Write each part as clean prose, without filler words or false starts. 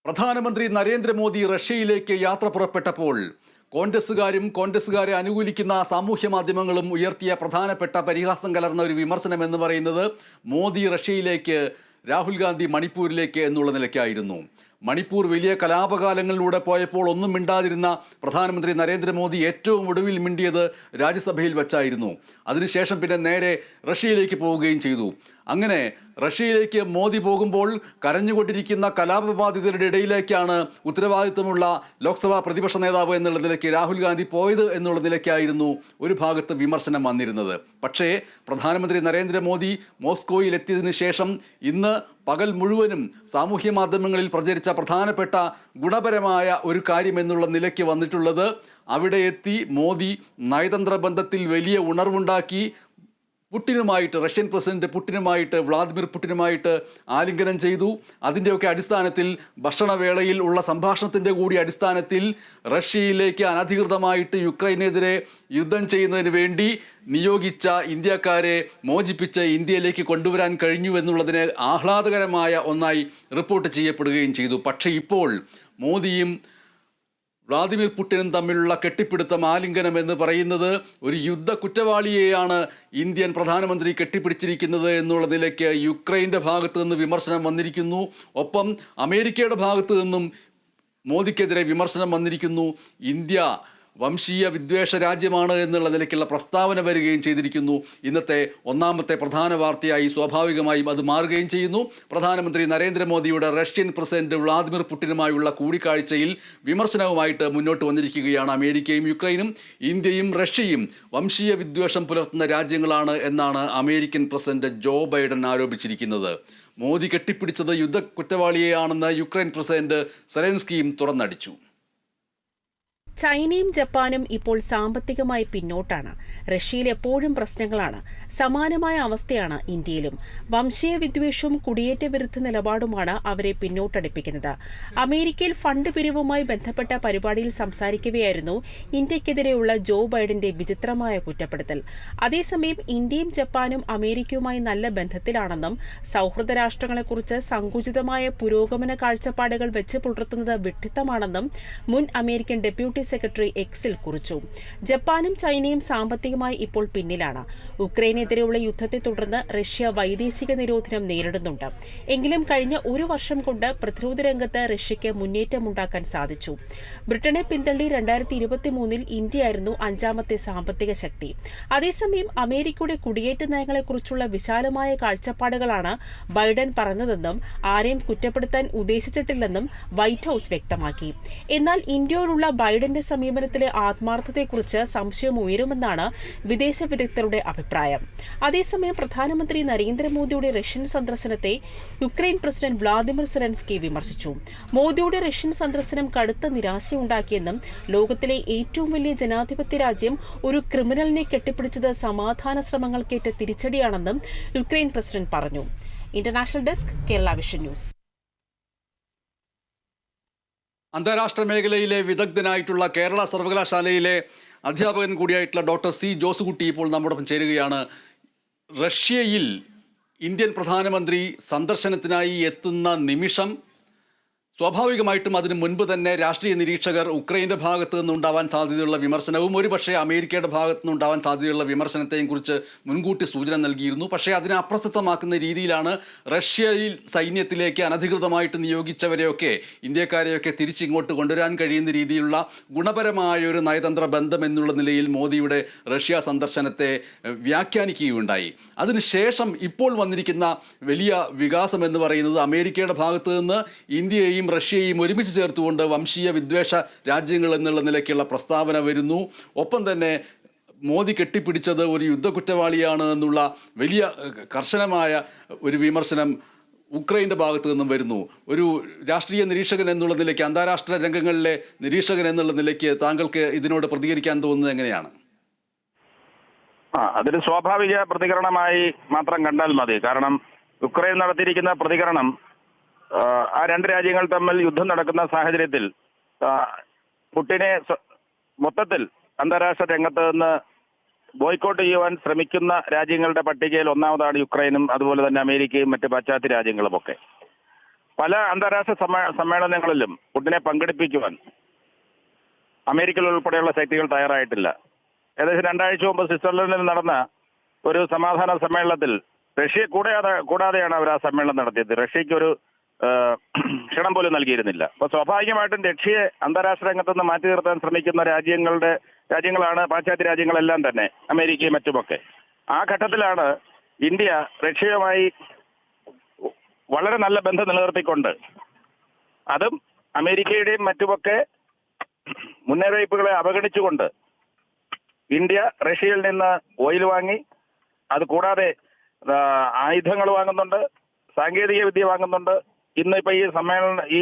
പ്രധാനമന്ത്രി നരേന്ദ്രമോദി റഷ്യയിലേക്ക് യാത്ര പുറപ്പെട്ടപ്പോൾ കോൺഗ്രസുകാരെ അനുകൂലിക്കുന്ന സാമൂഹ്യ മാധ്യമങ്ങളും ഉയർത്തിയ പ്രധാനപ്പെട്ട പരിഹാസം കലർന്ന ഒരു വിമർശനം എന്ന് പറയുന്നത് മോദി റഷ്യയിലേക്ക്, രാഹുൽ ഗാന്ധി മണിപ്പൂരിലേക്ക് എന്നുള്ള നിലയ്ക്കായിരുന്നു. മണിപ്പൂർ വലിയ കലാപകാലങ്ങളിലൂടെ പോയപ്പോൾ ഒന്നും മിണ്ടാതിരുന്ന പ്രധാനമന്ത്രി നരേന്ദ്രമോദി ഏറ്റവും ഒടുവിൽ മിണ്ടിയത് രാജ്യസഭയിൽ വച്ചായിരുന്നു. അതിനുശേഷം പിന്നെ നേരെ റഷ്യയിലേക്ക് പോവുകയും ചെയ്തു. അങ്ങനെ റഷ്യയിലേക്ക് മോദി പോകുമ്പോൾ കരഞ്ഞുകൊണ്ടിരിക്കുന്ന കലാപബാധിതരുടെ ഇടയിലേക്കാണ് ഉത്തരവാദിത്വമുള്ള ലോക്സഭാ പ്രതിപക്ഷ നേതാവ് എന്നുള്ള നിലയ്ക്ക് രാഹുൽ ഗാന്ധി പോയത് എന്നുള്ള നിലയ്ക്കായിരുന്നു ഒരു ഭാഗത്ത് വിമർശനം വന്നിരുന്നത്. പക്ഷേ പ്രധാനമന്ത്രി നരേന്ദ്രമോദി മോസ്കോയിൽ എത്തിയതിനു ശേഷം ഇന്ന് പകൽ മുഴുവനും സാമൂഹ്യ മാധ്യമങ്ങളിൽ പ്രചരിച്ച പ്രധാനപ്പെട്ട ഗുണപരമായ ഒരു കാര്യം എന്നുള്ള നിലയ്ക്ക് വന്നിട്ടുള്ളത്, അവിടെ എത്തി മോദി നയതന്ത്ര ബന്ധത്തിൽ വലിയ ഉണർവുണ്ടാക്കി. പുടിനുമായിട്ട്, റഷ്യൻ പ്രസിഡന്റ് പുടിനുമായിട്ട്, വ്ളാദിമിർ പുടിനുമായിട്ട് ആലിംഗനം ചെയ്തു. അതിൻ്റെയൊക്കെ അടിസ്ഥാനത്തിൽ ഭക്ഷണവേളയിൽ ഉള്ള സംഭാഷണത്തിൻ്റെ കൂടി അടിസ്ഥാനത്തിൽ റഷ്യയിലേക്ക് അനധികൃതമായിട്ട് യുക്രൈനെതിരെ യുദ്ധം ചെയ്യുന്നതിന് വേണ്ടി നിയോഗിച്ച ഇന്ത്യക്കാരെ മോചിപ്പിച്ച് ഇന്ത്യയിലേക്ക് കൊണ്ടുവരാൻ കഴിഞ്ഞു എന്നുള്ളതിന് ആഹ്ലാദകരമായ ഒന്നായി റിപ്പോർട്ട് ചെയ്യപ്പെടുകയും ചെയ്തു. പക്ഷേ ഇപ്പോൾ മോദിയും വ്ളാദിമിർ പുടിനും തമ്മിലുള്ള കെട്ടിപ്പിടുത്തം, ആലിംഗനം എന്ന് പറയുന്നത് ഒരു യുദ്ധ കുറ്റവാളിയെയാണ് ഇന്ത്യൻ പ്രധാനമന്ത്രി കെട്ടിപ്പിടിച്ചിരിക്കുന്നത് എന്നുള്ള നിലയ്ക്ക് യുക്രൈൻ്റെ ഭാഗത്തു നിന്ന് വിമർശനം വന്നിരിക്കുന്നു. ഒപ്പം അമേരിക്കയുടെ ഭാഗത്തു നിന്നും മോദിക്കെതിരെ വിമർശനം വന്നിരിക്കുന്നു. ഇന്ത്യ വംശീയ വിദ്വേഷ രാജ്യമാണ് എന്നുള്ള നിലയ്ക്കുള്ള പ്രസ്താവന വരികയും ചെയ്തിരിക്കുന്നു. ഇന്നത്തെ ഒന്നാമത്തെ പ്രധാന വാർത്തയായി സ്വാഭാവികമായും അത് മാറുകയും ചെയ്യുന്നു. പ്രധാനമന്ത്രി നരേന്ദ്രമോദിയുടെ റഷ്യൻ പ്രസിഡന്റ് വ്ളാദിമിർ പുടിനുമായുള്ള കൂടിക്കാഴ്ചയിൽ വിമർശനവുമായിട്ട് മുന്നോട്ട് വന്നിരിക്കുകയാണ് അമേരിക്കയും യുക്രൈനും. ഇന്ത്യയും റഷ്യയും വംശീയ വിദ്വേഷം പുലർത്തുന്ന രാജ്യങ്ങളാണ് എന്നാണ് അമേരിക്കൻ പ്രസിഡന്റ് ജോ ബൈഡൻ ആരോപിച്ചിരിക്കുന്നത്. മോദി കെട്ടിപ്പിടിച്ചത് യുദ്ധ കുറ്റവാളിയെയാണെന്ന് യുക്രൈൻ പ്രസിഡന്റ് സെലൻസ്കിയും തുറന്നടിച്ചു. ചൈനയും ജപ്പാനും ഇപ്പോൾ സാമ്പത്തികമായി പിന്നോട്ടാണ്. റഷ്യയിൽ എപ്പോഴും പ്രശ്നങ്ങളാണ്. സമാനമായ അവസ്ഥയാണ് ഇന്ത്യയിലും. വംശീയ വിദ്വേഷവും കുടിയേറ്റ വിരുദ്ധ നിലപാടുമാണ് അവരെ പിന്നോട്ടടിപ്പിക്കുന്നത്. അമേരിക്കയിൽ ഫണ്ട് പിരിവുമായി ബന്ധപ്പെട്ട പരിപാടിയിൽ സംസാരിക്കവെയായിരുന്നു ഇന്ത്യക്കെതിരെയുള്ള ജോ ബൈഡന്റെ വിചിത്രമായ കുറ്റപ്പെടുത്തൽ. അതേസമയം ഇന്ത്യയും ജപ്പാനും അമേരിക്കയുമായി നല്ല ബന്ധത്തിലാണെന്നും സൗഹൃദ രാഷ്ട്രങ്ങളെക്കുറിച്ച് സങ്കുചിതമായ പുരോഗമന കാഴ്ചപ്പാടുകൾ വെച്ച് പുലർത്തുന്നത് വിഡ്ഢിത്തമാണെന്നും മുൻ അമേരിക്കൻ ഡെപ്യൂട്ടി സെക്രട്ടറി എക്സിൽ കുറിച്ചു. ജപ്പാനും ചൈനയും സാമ്പത്തികമായി ഇപ്പോൾ പിന്നിലാണ്. ഉക്രൈനെതിരെയുള്ള യുദ്ധത്തെ തുടർന്ന് റഷ്യ വൈദേശിക നിരോധനം നേരിടുന്നുണ്ട്. എങ്കിലും കഴിഞ്ഞ ഒരു വർഷം കൊണ്ട് പ്രതിരോധ രംഗത്ത് റഷ്യയ്ക്ക് മുന്നേറ്റമുണ്ടാക്കാൻ സാധിച്ചു. ബ്രിട്ടനെ പിന്തള്ളി 2023 ഇന്ത്യയായിരുന്നു അഞ്ചാമത്തെ സാമ്പത്തിക ശക്തി. അതേസമയം അമേരിക്കയുടെ കുടിയേറ്റ നയങ്ങളെക്കുറിച്ചുള്ള വിശാലമായ കാഴ്ചപ്പാടുകളാണ് ബൈഡൻ പറഞ്ഞതെന്നും ആരെയും കുറ്റപ്പെടുത്താൻ ഉദ്ദേശിച്ചിട്ടില്ലെന്നും വൈറ്റ് ഹൌസ് വ്യക്തമാക്കി. എന്നാൽ ഇന്ത്യയോടുള്ള ബൈഡന്റെ സമീപനത്തിലെ ആത്മാർത്ഥതയെക്കുറിച്ച് സംശയം ഉയരുമെന്നാണ് വിദേശ വിദഗ്ധരുടെ അഭിപ്രായം. അതേസമയം പ്രധാനമന്ത്രി നരേന്ദ്രമോദിയുടെ റഷ്യൻ സന്ദർശനത്തെ യുക്രൈൻ പ്രസിഡന്റ് വ്ളാദിമിർ സെലൻസ്കി വിമർശിച്ചു. മോദിയുടെ റഷ്യൻ സന്ദർശനം കടുത്ത നിരാശയുണ്ടാക്കിയെന്നും ലോകത്തിലെ ഏറ്റവും വലിയ ജനാധിപത്യ രാജ്യം ഒരു ക്രിമിനലിനെ കെട്ടിപ്പിടിച്ചത് സമാധാന ശ്രമങ്ങൾക്കേറ്റ തിരിച്ചടിയാണെന്നും യുക്രൈൻ പ്രസിഡന്റ് പറഞ്ഞു. International desk, Kerala vision news. അന്താരാഷ്ട്ര മേഖലയിലെ വിദഗ്ധനായിട്ടുള്ള കേരള സർവകലാശാലയിലെ അധ്യാപകൻ കൂടിയായിട്ടുള്ള ഡോക്ടർ സി ജോസുകുട്ടി ഇപ്പോൾ നമ്മോടൊപ്പം ചേരുകയാണ്. റഷ്യയിൽ ഇന്ത്യൻ പ്രധാനമന്ത്രി സന്ദർശനത്തിനായി എത്തുന്ന നിമിഷം സ്വാഭാവികമായിട്ടും അതിനു മുൻപ് തന്നെ രാഷ്ട്രീയ നിരീക്ഷകർ ഉക്രൈൻ്റെ ഭാഗത്തു നിന്നുണ്ടാവാൻ സാധ്യതയുള്ള വിമർശനവും ഒരുപക്ഷെ അമേരിക്കയുടെ ഭാഗത്തു നിന്നുണ്ടാവാൻ സാധ്യതയുള്ള വിമർശനത്തെയും കുറിച്ച് മുൻകൂട്ടി സൂചന നൽകിയിരുന്നു. പക്ഷേ അതിനെ അപ്രസക്തമാക്കുന്ന രീതിയിലാണ് റഷ്യയിൽ സൈന്യത്തിലേക്ക് അനധികൃതമായിട്ട് നിയോഗിച്ചവരെയൊക്കെ, ഇന്ത്യക്കാരെയൊക്കെ തിരിച്ചിങ്ങോട്ട് കൊണ്ടുവരാൻ കഴിയുന്ന രീതിയിലുള്ള ഗുണപരമായ ഒരു നയതന്ത്ര ബന്ധം എന്നുള്ള നിലയിൽ മോദിയുടെ റഷ്യ സന്ദർശനത്തെ വ്യാഖ്യാനിക്കുകയുണ്ടായി. അതിനുശേഷം ഇപ്പോൾ വന്നിരിക്കുന്ന വലിയ വികാസം എന്ന് പറയുന്നത് അമേരിക്കയുടെ ഭാഗത്തു നിന്ന് ഇന്ത്യയെയും റഷ്യയെയും ഒരുമിച്ച് ചേർത്തുകൊണ്ട് വംശീയ വിദ്വേഷ രാജ്യങ്ങൾ എന്നുള്ള നിലയ്ക്കുള്ള പ്രസ്താവന വരുന്നു. ഒപ്പം തന്നെ മോദി കെട്ടിപ്പിടിച്ചത് ഒരു യുദ്ധ കുറ്റവാളിയാണ് എന്നുള്ള വലിയ കർശനമായ ഒരു വിമർശനം ഉക്രൈൻ്റെ ഭാഗത്തു നിന്നും വരുന്നു. ഒരു രാഷ്ട്രീയ നിരീക്ഷകൻ എന്നുള്ള നിലയ്ക്ക്, അന്താരാഷ്ട്ര രംഗങ്ങളിലെ നിരീക്ഷകൻ എന്നുള്ള നിലയ്ക്ക് താങ്കൾക്ക് ഇതിനോട് പ്രതികരിക്കാൻ തോന്നുന്നത് എങ്ങനെയാണ്? അതൊരു സ്വാഭാവിക പ്രതികരണമായി മാത്രം കണ്ടാൽ മതി. കാരണം യുക്രൈൻ നടത്തിയിരിക്കുന്ന പ്രതികരണം ആ രണ്ട് രാജ്യങ്ങൾ തമ്മിൽ യുദ്ധം നടക്കുന്ന സാഹചര്യത്തിൽ പുടിനെ മൊത്തത്തിൽ അന്താരാഷ്ട്ര രംഗത്ത് നിന്ന് ബോയ്ക്കോട്ട് ചെയ്യുവാൻ ശ്രമിക്കുന്ന രാജ്യങ്ങളുടെ പട്ടികയിൽ ഒന്നാമതാണ് യുക്രൈനും അതുപോലെ തന്നെ അമേരിക്കയും മറ്റ് പാശ്ചാത്യ രാജ്യങ്ങളുമൊക്കെ. പല അന്താരാഷ്ട്ര സമ്മേളനങ്ങളിലും പുടിനെ പങ്കെടുപ്പിക്കുവാൻ അമേരിക്കയിൽ ഉൾപ്പെടെയുള്ള ശക്തികൾ തയ്യാറായിട്ടില്ല. ഏകദേശം 2 ആഴ്ച മുമ്പ് സ്വിറ്റ്സർലൻഡിൽ നടന്ന ഒരു സമാധാന സമ്മേളനത്തിൽ റഷ്യ കൂടാതെയാണ് അവർ ആ സമ്മേളനം നടത്തിയത്. റഷ്യക്ക് ഒരു ക്ഷണം പോലും നൽകിയിരുന്നില്ല. അപ്പൊ സ്വാഭാവികമായിട്ടും റഷ്യയെ അന്താരാഷ്ട്ര രംഗത്തുനിന്ന് മാറ്റി നിർത്താൻ ശ്രമിക്കുന്ന രാജ്യങ്ങളാണ് പാശ്ചാത്യ രാജ്യങ്ങളെല്ലാം തന്നെ, അമേരിക്കയും മറ്റുമൊക്കെ. ആ ഘട്ടത്തിലാണ് ഇന്ത്യ റഷ്യയുമായി വളരെ നല്ല ബന്ധം നിലനിർത്തിക്കൊണ്ട്, അതും അമേരിക്കയുടെയും മറ്റുമൊക്കെ മുന്നറിയിപ്പുകളെ അവഗണിച്ചുകൊണ്ട് ഇന്ത്യ റഷ്യയിൽ നിന്ന് ഓയിൽ വാങ്ങി, അത് കൂടാതെ ആയുധങ്ങൾ വാങ്ങുന്നുണ്ട്, സാങ്കേതിക വിദ്യ വാങ്ങുന്നുണ്ട്. ഇന്നിപ്പോ ഈ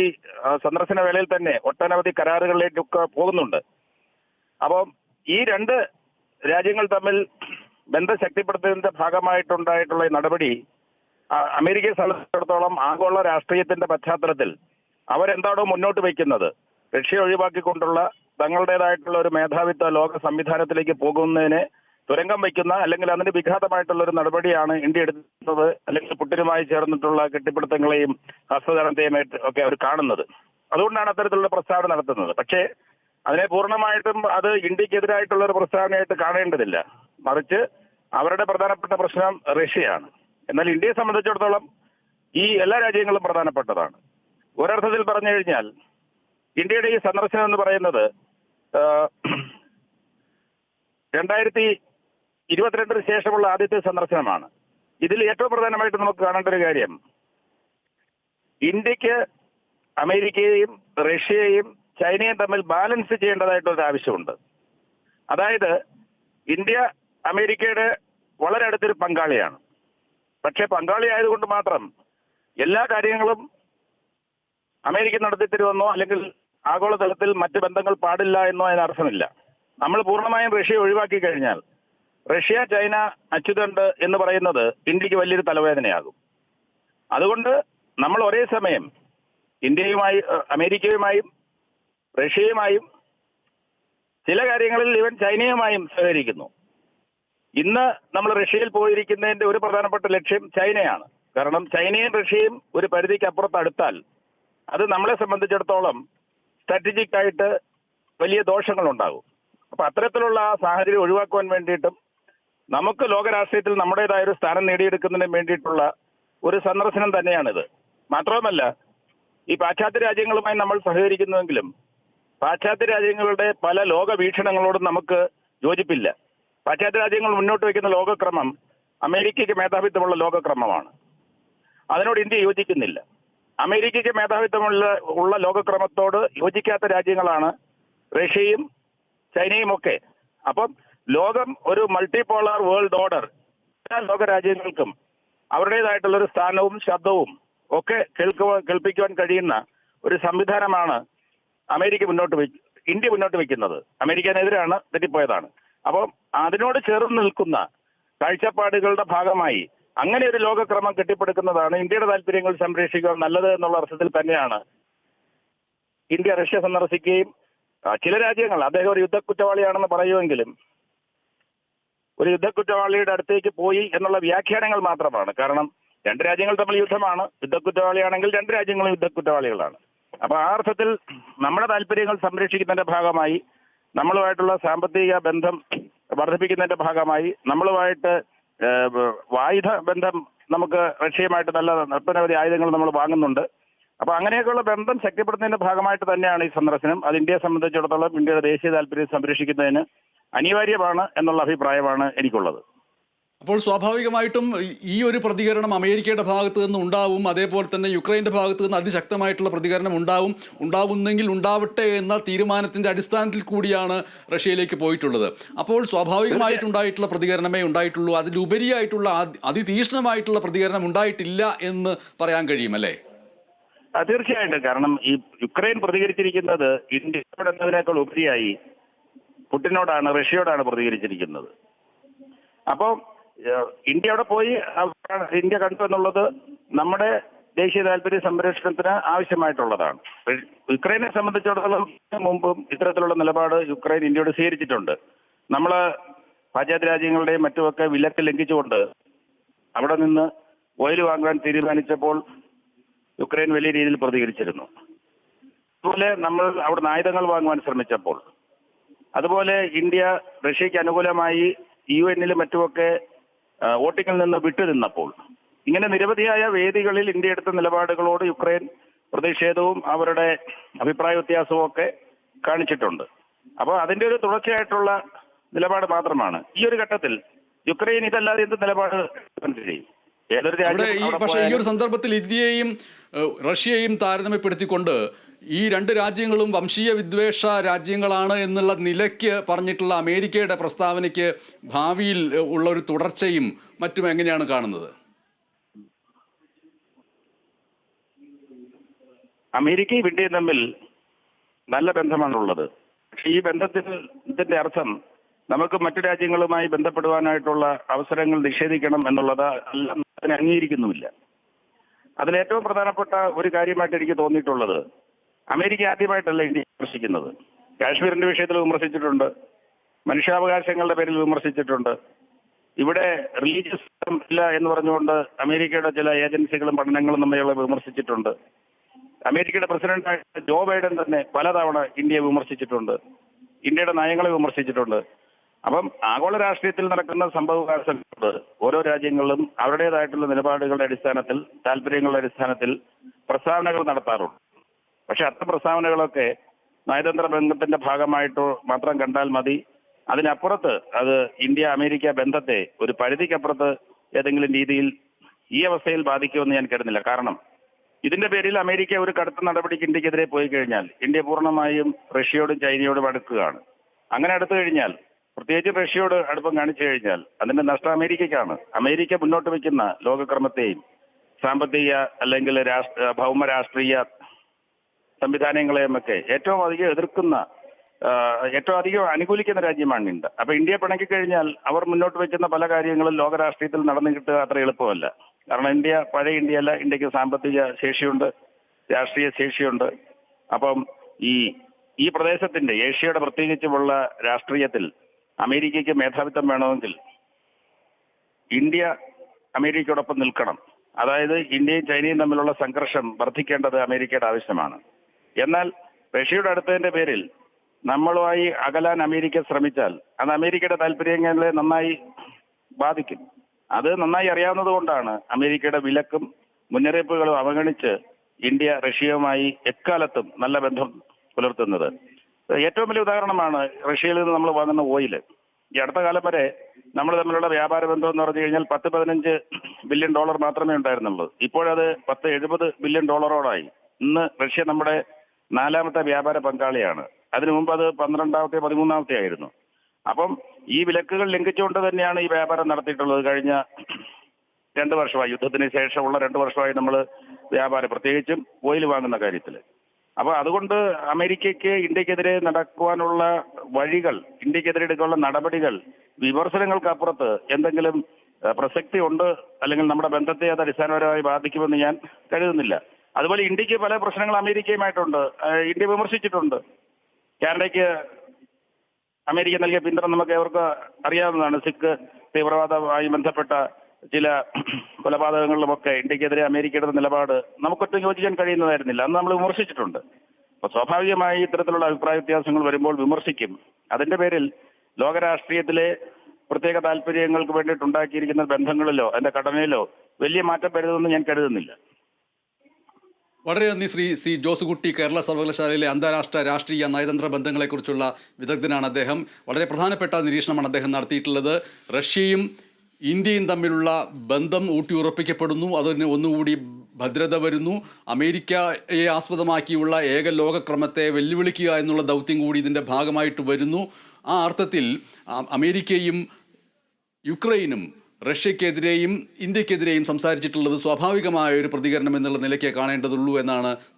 സന്ദർശന വേളയിൽ തന്നെ ഒട്ടനവധി കരാറുകളിലേക്കൊക്കെ പോകുന്നുണ്ട്. അപ്പം ഈ 2 രാജ്യങ്ങൾ തമ്മിൽ ബന്ധം ശക്തിപ്പെടുത്തുന്നതിന്റെ ഭാഗമായിട്ടുണ്ടായിട്ടുള്ള ഈ നടപടി അമേരിക്കയെ സംബന്ധിച്ചിടത്തോളം ആഗോള രാഷ്ട്രീയത്തിന്റെ പശ്ചാത്തലത്തിൽ അവരെന്താണോ മുന്നോട്ട് വയ്ക്കുന്നത്, റഷ്യ ഒഴിവാക്കിക്കൊണ്ടുള്ള തങ്ങളുടേതായിട്ടുള്ള ഒരു മേധാവിത്വ ലോക സംവിധാനത്തിലേക്ക് പോകുന്നതിനെ തുരങ്കം വയ്ക്കുന്ന, അല്ലെങ്കിൽ അതിന് വിഘാതമായിട്ടുള്ള ഒരു നടപടിയാണ് ഇന്ത്യ എടുത്തത്, അല്ലെങ്കിൽ പുടിനുമായി ചേർന്നിട്ടുള്ള കെട്ടിപ്പിടുത്തങ്ങളെയും ഹസ്തദാനത്തെയും ഒക്കെ അവർ കാണുന്നത്. അതുകൊണ്ടാണ് അത്തരത്തിലുള്ള പ്രസ്താവന നടത്തുന്നത്. പക്ഷേ അതിനെ പൂർണ്ണമായിട്ടും അത് ഇന്ത്യക്കെതിരായിട്ടുള്ള ഒരു പ്രസ്താവനയായിട്ട് കാണേണ്ടതില്ല. മറിച്ച് അവരുടെ പ്രധാനപ്പെട്ട പ്രശ്നം റഷ്യയാണ്. എന്നാൽ ഇന്ത്യയെ സംബന്ധിച്ചിടത്തോളം ഈ എല്ലാ രാജ്യങ്ങളും പ്രധാനപ്പെട്ടതാണ്. ഒരർത്ഥത്തിൽ പറഞ്ഞു കഴിഞ്ഞാൽ ഇന്ത്യയുടെ ഈ സന്ദർശനം എന്ന് പറയുന്നത് 2022 ശേഷമുള്ള ആദ്യത്തെ സന്ദർശനമാണ്. ഇതിൽ ഏറ്റവും പ്രധാനമായിട്ട് നമുക്ക് കാണേണ്ട ഒരു കാര്യം, ഇന്ത്യക്ക് അമേരിക്കയെയും റഷ്യയെയും ചൈനയും തമ്മിൽ ബാലൻസ് ചെയ്യേണ്ടതായിട്ടൊരു ആവശ്യമുണ്ട്. അതായത് ഇന്ത്യ അമേരിക്കയുടെ വളരെ അടുത്തൊരു പങ്കാളിയാണ്. പക്ഷെ പങ്കാളി ആയതുകൊണ്ട് മാത്രം എല്ലാ കാര്യങ്ങളും അമേരിക്ക നടത്തിത്തരുമെന്നോ അല്ലെങ്കിൽ ആഗോളതലത്തിൽ മറ്റ് ബന്ധങ്ങൾ പാടില്ല എന്നോ അതിനർത്ഥമില്ല. നമ്മൾ പൂർണ്ണമായും റഷ്യയെ ഒഴിവാക്കി കഴിഞ്ഞാൽ റഷ്യ ചൈന അച്ചുതണ്ട് എന്ന് പറയുന്നത് ഇന്ത്യക്ക് വലിയൊരു തലവേദനയാകും. അതുകൊണ്ട് നമ്മൾ ഒരേ സമയം അമേരിക്കയുമായും റഷ്യയുമായും ചില കാര്യങ്ങളിൽ ഈവൻ ചൈനയുമായും സഹകരിക്കുന്നു. ഇന്ന് നമ്മൾ റഷ്യയിൽ പോയിരിക്കുന്നതിന്റെ ഒരു പ്രധാനപ്പെട്ട ലക്ഷ്യം ചൈനയാണ്. കാരണം ചൈനയും റഷ്യയും ഒരു പരിധിക്ക് അപ്പുറത്ത് അടുത്താൽ അത് നമ്മളെ സംബന്ധിച്ചിടത്തോളം സ്ട്രാറ്റജിക് ആയിട്ട് വലിയ ദോഷങ്ങളുണ്ടാകും. അപ്പൊ അത്തരത്തിലുള്ള ആ സാഹചര്യം ഒഴിവാക്കുവാൻ വേണ്ടിയിട്ടും നമുക്ക് ലോകരാഷ്ട്രീയത്തിൽ നമ്മുടേതായ ഒരു സ്ഥാനം നേടിയെടുക്കുന്നതിന് വേണ്ടിയിട്ടുള്ള ഒരു സന്ദർശനം തന്നെയാണിത്. മാത്രവുമല്ല, ഈ പാശ്ചാത്യ രാജ്യങ്ങളുമായി നമ്മൾ സഹകരിക്കുന്നുവെങ്കിലും പാശ്ചാത്യ രാജ്യങ്ങളുടെ പല ലോക വീക്ഷണങ്ങളോടും നമുക്ക് യോജിപ്പില്ല. പാശ്ചാത്യ രാജ്യങ്ങൾ മുന്നോട്ട് വയ്ക്കുന്ന ലോകക്രമം അമേരിക്കയ്ക്ക് മേധാവിത്വമുള്ള ലോകക്രമമാണ്. അതിനോട് ഇന്ത്യ യോജിക്കുന്നില്ല. അമേരിക്കയ്ക്ക് മേധാവിത്വമുള്ള ലോകക്രമത്തോട് യോജിക്കാത്ത രാജ്യങ്ങളാണ് റഷ്യയും ചൈനയും ഒക്കെ. അപ്പം ലോകം ഒരു മൾട്ടിപോളാർ വേൾഡ് ഓർഡർ, എല്ലാ ലോക രാജ്യങ്ങൾക്കും അവരുടേതായിട്ടുള്ള ഒരു സ്ഥാനവും ശബ്ദവും ഒക്കെ കേൾപ്പിക്കുവാൻ കഴിയുന്ന ഒരു സംവിധാനമാണ് ഇന്ത്യ മുന്നോട്ട് വയ്ക്കുന്നത്. അമേരിക്കനെതിരാണ്, തെറ്റിപ്പോയതാണ്. അപ്പം അതിനോട് ചേർന്ന് നിൽക്കുന്ന കാഴ്ചപ്പാടുകളുടെ ഭാഗമായി അങ്ങനെ ഒരു ലോകക്രമം കെട്ടിപ്പടുക്കുന്നതാണ് ഇന്ത്യയുടെ താല്പര്യങ്ങൾ സംരക്ഷിക്കുക നല്ലത് എന്നുള്ള അർത്ഥത്തിൽ തന്നെയാണ് ഇന്ത്യ റഷ്യ സന്ദർശിക്കുകയും ചില രാജ്യങ്ങൾ അദ്ദേഹം ഒരു യുദ്ധക്കുറ്റവാളിയാണെന്ന് പറയുമെങ്കിലും ഒരു യുദ്ധക്കുറ്റവാളിയുടെ അടുത്തേക്ക് പോയി എന്നുള്ള വ്യാഖ്യാനങ്ങൾ മാത്രമാണ്. കാരണം 2 രാജ്യങ്ങൾ തമ്മിൽ യുദ്ധമാണ്. യുദ്ധക്കുറ്റവാളിയാണെങ്കിൽ 2 രാജ്യങ്ങളും യുദ്ധക്കുറ്റവാളികളാണ്. അപ്പൊ ആ അർത്ഥത്തിൽ നമ്മുടെ താല്പര്യങ്ങൾ സംരക്ഷിക്കുന്നതിന്റെ ഭാഗമായി, നമ്മളുമായിട്ടുള്ള സാമ്പത്തിക ബന്ധം വർദ്ധിപ്പിക്കുന്നതിന്റെ ഭാഗമായി, നമ്മളുമായിട്ട് ആയുധ ബന്ധം, നമുക്ക് റഷ്യയുമായിട്ട് നല്ല ഒട്ടനവധി ആയുധങ്ങൾ നമ്മൾ വാങ്ങുന്നുണ്ട്. അപ്പൊ അങ്ങനെയൊക്കെയുള്ള ബന്ധം ശക്തിപ്പെടുത്തുന്നതിന്റെ ഭാഗമായിട്ട് തന്നെയാണ് ഈ സന്ദർശനം. അത് ഇന്ത്യയെ സംബന്ധിച്ചിടത്തോളം ഇന്ത്യയുടെ ദേശീയ താല്പര്യം സംരക്ഷിക്കുന്നതിന് അനിവാര്യമാണ് എന്നുള്ള അഭിപ്രായമാണ് എനിക്കുള്ളത്. അപ്പോൾ സ്വാഭാവികമായിട്ടും ഈ ഒരു പ്രതികരണം അമേരിക്കയുടെ ഭാഗത്ത് നിന്ന് ഉണ്ടാവും, അതേപോലെ തന്നെ യുക്രൈൻ്റെ ഭാഗത്ത് നിന്ന് അതിശക്തമായിട്ടുള്ള പ്രതികരണം ഉണ്ടാവുന്നെങ്കിൽ ഉണ്ടാവട്ടെ എന്ന തീരുമാനത്തിൻ്റെ അടിസ്ഥാനത്തിൽ കൂടിയാണ് റഷ്യയിലേക്ക് പോയിട്ടുള്ളത്. അപ്പോൾ സ്വാഭാവികമായിട്ടുണ്ടായിട്ടുള്ള പ്രതികരണമേ ഉണ്ടായിട്ടുള്ളൂ, അതിലുപരിയായിട്ടുള്ള അതിതീക്ഷ്ണമായിട്ടുള്ള പ്രതികരണം ഉണ്ടായിട്ടില്ല എന്ന് പറയാൻ കഴിയുമല്ലേ? തീർച്ചയായിട്ടും. കാരണം ഈ യുക്രൈൻ പ്രതികരിച്ചിരിക്കുന്നത് ഇന്ത്യയോട് എന്നതിനേക്കാൾ ഉപരിയായി പുടിനോടാണ്, റഷ്യയോടാണ് പ്രതികരിച്ചിരിക്കുന്നത്. അപ്പോൾ ഇന്ത്യ അവിടെ പോയി ഇന്ത്യ കണ്ടു എന്നുള്ളത് നമ്മുടെ ദേശീയ താല്പര്യ സംരക്ഷണത്തിന് ആവശ്യമായിട്ടുള്ളതാണ്. യുക്രൈനെ സംബന്ധിച്ചിടത്തോളം മുമ്പും ഇത്തരത്തിലുള്ള നിലപാട് യുക്രൈൻ ഇന്ത്യയോട് സ്വീകരിച്ചിട്ടുണ്ട്. നമ്മൾ പാശ്ചാത്യ രാജ്യങ്ങളുടെയും മറ്റുമൊക്കെ വിലക്ക് ലംഘിച്ചുകൊണ്ട് അവിടെ നിന്ന് ഓയിൽ വാങ്ങാൻ തീരുമാനിച്ചപ്പോൾ യുക്രൈൻ വലിയ രീതിയിൽ പ്രതികരിച്ചിരുന്നു. അതുപോലെ നമ്മൾ അവിടെ ആയുധങ്ങൾ വാങ്ങുവാൻ ശ്രമിച്ചപ്പോൾ, അതുപോലെ ഇന്ത്യ റഷ്യക്ക് അനുകൂലമായി UN മറ്റുമൊക്കെ വോട്ടിങ്ങിൽ നിന്ന് വിട്ടുനിന്നപ്പോൾ, ഇങ്ങനെ നിരവധിയായ വേദികളിൽ ഇന്ത്യ എടുത്ത നിലപാടുകളോട് യുക്രൈൻ പ്രതിഷേധവും അവരുടെ അഭിപ്രായ വ്യത്യാസവും ഒക്കെ കാണിച്ചിട്ടുണ്ട്. അപ്പോൾ അതിന്റെ ഒരു തുടർച്ചയായിട്ടുള്ള നിലപാട് മാത്രമാണ്. ഈ ഒരു ഘട്ടത്തിൽ യുക്രൈൻ ഇതല്ലാതെ എന്ത് നിലപാട് കഴിയും? ഏതൊരു അവിടെ രാജ്യം പക്ഷേ ഈ ഒരു സന്ദർഭത്തിൽ ഇന്ത്യയെയും റഷ്യയെയും താരതമ്യപ്പെടുത്തിക്കൊണ്ട് ഈ രണ്ട് രാജ്യങ്ങളും വംശീയ വിദ്വേഷ രാജ്യങ്ങളാണ് എന്നുള്ള നിലയ്ക്ക് പറഞ്ഞിട്ടുള്ള അമേരിക്കയുടെ പ്രസ്താവനയ്ക്ക് ഭാവിയിൽ ഉള്ള ഒരു തുടർച്ചയും മറ്റും എങ്ങനെയാണ് കാണുന്നത്? അമേരിക്കയും ഇന്ത്യയും തമ്മിൽ നല്ല ബന്ധമാണുള്ളത്. പക്ഷെ ഈ ഇതിന്റെ അർത്ഥം നമുക്ക് മറ്റു രാജ്യങ്ങളുമായി ബന്ധപ്പെടുവാനായിട്ടുള്ള അവസരങ്ങൾ നിഷേധിക്കണം എന്നുള്ളത് അതിനെ അംഗീകരിക്കുന്നുമില്ല. അതിലേറ്റവും പ്രധാനപ്പെട്ട ഒരു കാര്യമായിട്ട് എനിക്ക് തോന്നിയിട്ടുള്ളത്, അമേരിക്ക ആദ്യമായിട്ടല്ല ഇന്ത്യ വിമർശിക്കുന്നത്. കാശ്മീരിന്റെ വിഷയത്തിൽ വിമർശിച്ചിട്ടുണ്ട്, മനുഷ്യാവകാശങ്ങളുടെ പേരിൽ വിമർശിച്ചിട്ടുണ്ട്. ഇവിടെ റിലീജിയസ് ഇല്ല എന്ന് പറഞ്ഞുകൊണ്ട് അമേരിക്കയുടെ ചില ഏജൻസികളും പഠനങ്ങളും തമ്മിലുള്ള വിമർശിച്ചിട്ടുണ്ട്. അമേരിക്കയുടെ പ്രസിഡന്റായ ജോ ബൈഡൻ തന്നെ പലതവണ ഇന്ത്യയെ വിമർശിച്ചിട്ടുണ്ട്, ഇന്ത്യയുടെ നയങ്ങളെ വിമർശിച്ചിട്ടുണ്ട്. അപ്പം ആഗോള രാഷ്ട്രീയത്തിൽ നടക്കുന്ന സംഭവവികാസങ്ങളോട് ഓരോ രാജ്യങ്ങളും അവരുടേതായിട്ടുള്ള നിലപാടുകളുടെ അടിസ്ഥാനത്തിൽ, താല്പര്യങ്ങളുടെ അടിസ്ഥാനത്തിൽ പ്രസ്താവനകൾ നടത്താറുണ്ട്. പക്ഷെ അത്തരം പ്രസ്താവനകളൊക്കെ നയതന്ത്ര ബന്ധത്തിന്റെ ഭാഗമായിട്ടോ മാത്രം കണ്ടാൽ മതി. അതിനപ്പുറത്ത് അത് ഇന്ത്യ അമേരിക്ക ബന്ധത്തെ ഒരു പരിധിക്കപ്പുറത്ത് ഏതെങ്കിലും രീതിയിൽ ഈ അവസ്ഥയിൽ ബാധിക്കുമെന്ന് ഞാൻ കരുതുന്നില്ല. കാരണം ഇതിന്റെ പേരിൽ അമേരിക്ക ഒരു കടുത്ത നടപടിക്ക് ഇന്ത്യക്കെതിരെ പോയി കഴിഞ്ഞാൽ ഇന്ത്യ പൂർണ്ണമായും റഷ്യയോടും ചൈനയോടും അടുക്കുകയാണ്. അങ്ങനെ അടുത്തു കഴിഞ്ഞാൽ, പ്രത്യേകിച്ച് റഷ്യയോട് അടുപ്പം കാണിച്ചു കഴിഞ്ഞാൽ, അതിന്റെ നഷ്ടം അമേരിക്കയ്ക്കാണ്. അമേരിക്ക മുന്നോട്ട് വയ്ക്കുന്ന ലോകക്രമത്തെയും സാമ്പത്തിക അല്ലെങ്കിൽ ഭൗമ രാഷ്ട്രീയ സംവിധാനങ്ങളെയും ഒക്കെ ഏറ്റവും അധികം എതിർക്കുന്ന, ഏറ്റവും അധികം അനുകൂലിക്കുന്ന രാജ്യമാണ് ഇന്ത്യ. അപ്പൊ ഇന്ത്യയെ പിണക്കിക്കഴിഞ്ഞാൽ അവർ മുന്നോട്ട് വയ്ക്കുന്ന പല കാര്യങ്ങളും ലോകരാഷ്ട്രീയത്തിൽ നടന്നു കിട്ടുക അത്ര എളുപ്പമല്ല. കാരണം ഇന്ത്യ പഴയ ഇന്ത്യയല്ല, ഇന്ത്യക്ക് സാമ്പത്തിക ശേഷിയുണ്ട്, രാഷ്ട്രീയ ശേഷിയുണ്ട്. അപ്പം ഈ പ്രദേശത്തിന്റെ, ഏഷ്യയുടെ പ്രത്യേകിച്ചുമുള്ള രാഷ്ട്രീയത്തിൽ അമേരിക്കയ്ക്ക് മേധാവിത്വം വേണമെങ്കിൽ ഇന്ത്യ അമേരിക്കയോടൊപ്പം നിൽക്കണം. അതായത് ഇന്ത്യയും ചൈനയും തമ്മിലുള്ള സംഘർഷം വർദ്ധിക്കേണ്ടത് അമേരിക്കയുടെ ആവശ്യമാണ്. എന്നാൽ റഷ്യയുടെ അടുത്തതിന്റെ പേരിൽ നമ്മളുമായി അകലാൻ അമേരിക്ക ശ്രമിച്ചാൽ അത് അമേരിക്കയുടെ താല്പര്യങ്ങളെ നന്നായി ബാധിക്കും. അത് നന്നായി അറിയാവുന്നത് കൊണ്ടാണ് അമേരിക്കയുടെ വിലക്കും മുന്നറിയിപ്പുകളും അവഗണിച്ച് ഇന്ത്യ റഷ്യയുമായി എക്കാലത്തും നല്ല ബന്ധം പുലർത്തുന്നത്. ഏറ്റവും വലിയ ഉദാഹരണമാണ് റഷ്യയിൽ നിന്ന് നമ്മൾ വാങ്ങുന്ന ഓയിൽ. ഈ അടുത്ത കാലം വരെ നമ്മൾ തമ്മിലുള്ള വ്യാപാര ബന്ധം എന്ന് പറഞ്ഞു കഴിഞ്ഞാൽ $10-15 ബില്യൺ മാത്രമേ ഉണ്ടായിരുന്നുള്ളൂ. ഇപ്പോഴത് $70 ബില്യൺ ഡോളറോടായി. ഇന്ന് റഷ്യ നമ്മുടെ 4ാമത്തെ വ്യാപാര പങ്കാളിയാണ്. അതിനു മുമ്പ് അത് 12ാമത്തെ 13ാമത്തെ ആയിരുന്നു. അപ്പം ഈ വിലക്കുകൾ ലംഘിച്ചുകൊണ്ട് തന്നെയാണ് ഈ വ്യാപാരം നടത്തിയിട്ടുള്ളത്. കഴിഞ്ഞ 2 വർഷമായി, യുദ്ധത്തിന് ശേഷമുള്ള 2 വർഷമായി നമ്മൾ വ്യാപാരം, പ്രത്യേകിച്ചും ഓയിൽ വാങ്ങുന്ന കാര്യത്തിൽ. അപ്പൊ അതുകൊണ്ട് അമേരിക്കയ്ക്ക് ഇന്ത്യക്കെതിരെ നടക്കുവാനുള്ള വഴികൾ, ഇന്ത്യക്കെതിരെ എടുക്കാനുള്ള നടപടികൾ വിമർശനങ്ങൾക്കപ്പുറത്ത് എന്തെങ്കിലും പ്രസക്തി ഉണ്ട്, അല്ലെങ്കിൽ നമ്മുടെ ബന്ധത്തെ അത് അടിസ്ഥാനപരമായി ബാധിക്കുമെന്ന് ഞാൻ കരുതുന്നില്ല. അതുപോലെ ഇന്ത്യക്ക് പല പ്രശ്നങ്ങൾ അമേരിക്കയുമായിട്ടുണ്ട്. ഇന്ത്യ വിമർശിച്ചിട്ടുണ്ട്. കാനഡയ്ക്ക് അമേരിക്ക നൽകിയ പിന്തുണ നമുക്ക് അവർക്ക് അറിയാവുന്നതാണ്. സിഖ് തീവ്രവാദവുമായി ബന്ധപ്പെട്ട ചില കൊലപാതകങ്ങളിലുമൊക്കെ ഇന്ത്യക്കെതിരെ അമേരിക്കയുടെ നിലപാട് നമുക്കൊട്ടും യോജിക്കാൻ കഴിയുന്നതായിരുന്നില്ല. അന്ന് നമ്മൾ വിമർശിച്ചിട്ടുണ്ട്. അപ്പൊ സ്വാഭാവികമായി ഇത്തരത്തിലുള്ള അഭിപ്രായ വ്യത്യാസങ്ങൾ വരുമ്പോൾ വിമർശിക്കും. അതിന്റെ പേരിൽ ലോകരാഷ്ട്രീയത്തിലെ പ്രത്യേക താല്പര്യങ്ങൾക്ക് വേണ്ടിയിട്ടുണ്ടാക്കിയിരിക്കുന്ന ബന്ധങ്ങളിലോ അതിന്റെ ഘടനയിലോ വലിയ മാറ്റം വരുമെന്ന് ഞാൻ കരുതുന്നില്ല. വളരെ നന്ദി ശ്രീ സി ജോസുകുട്ടി. കേരള സർവകലാശാലയിലെ അന്താരാഷ്ട്ര രാഷ്ട്രീയ നയതന്ത്ര ബന്ധങ്ങളെക്കുറിച്ചുള്ള വിദഗ്ധനാണ് അദ്ദേഹം. വളരെ പ്രധാനപ്പെട്ട നിരീക്ഷണമാണ് അദ്ദേഹം നടത്തിയിട്ടുള്ളത്. റഷ്യയും ഇന്ത്യയും തമ്മിലുള്ള ബന്ധം ഊട്ടിയുറപ്പിക്കപ്പെടുന്നു, അതിന് ഒന്നുകൂടി ഭദ്രത വരുന്നു. അമേരിക്കയെ ആസ്പദമാക്കിയുള്ള ഏക ലോകക്രമത്തെ വെല്ലുവിളിക്കുക എന്നുള്ള ദൗത്യം കൂടി ഇതിൻ്റെ ഭാഗമായിട്ട് വരുന്നു. ആ അർത്ഥത്തിൽ അമേരിക്കയും യുക്രൈനും റഷ്യക്കെതിരെയും ഇന്ത്യക്കെതിരെയും സംസാരിച്ചിട്ടുള്ളത് സ്വാഭാവികമായ ഒരു പ്രതികരണം എന്നുള്ള നിലയ്ക്ക് കാണേണ്ടതുള്ളൂ എന്നാണ് ശ്രീ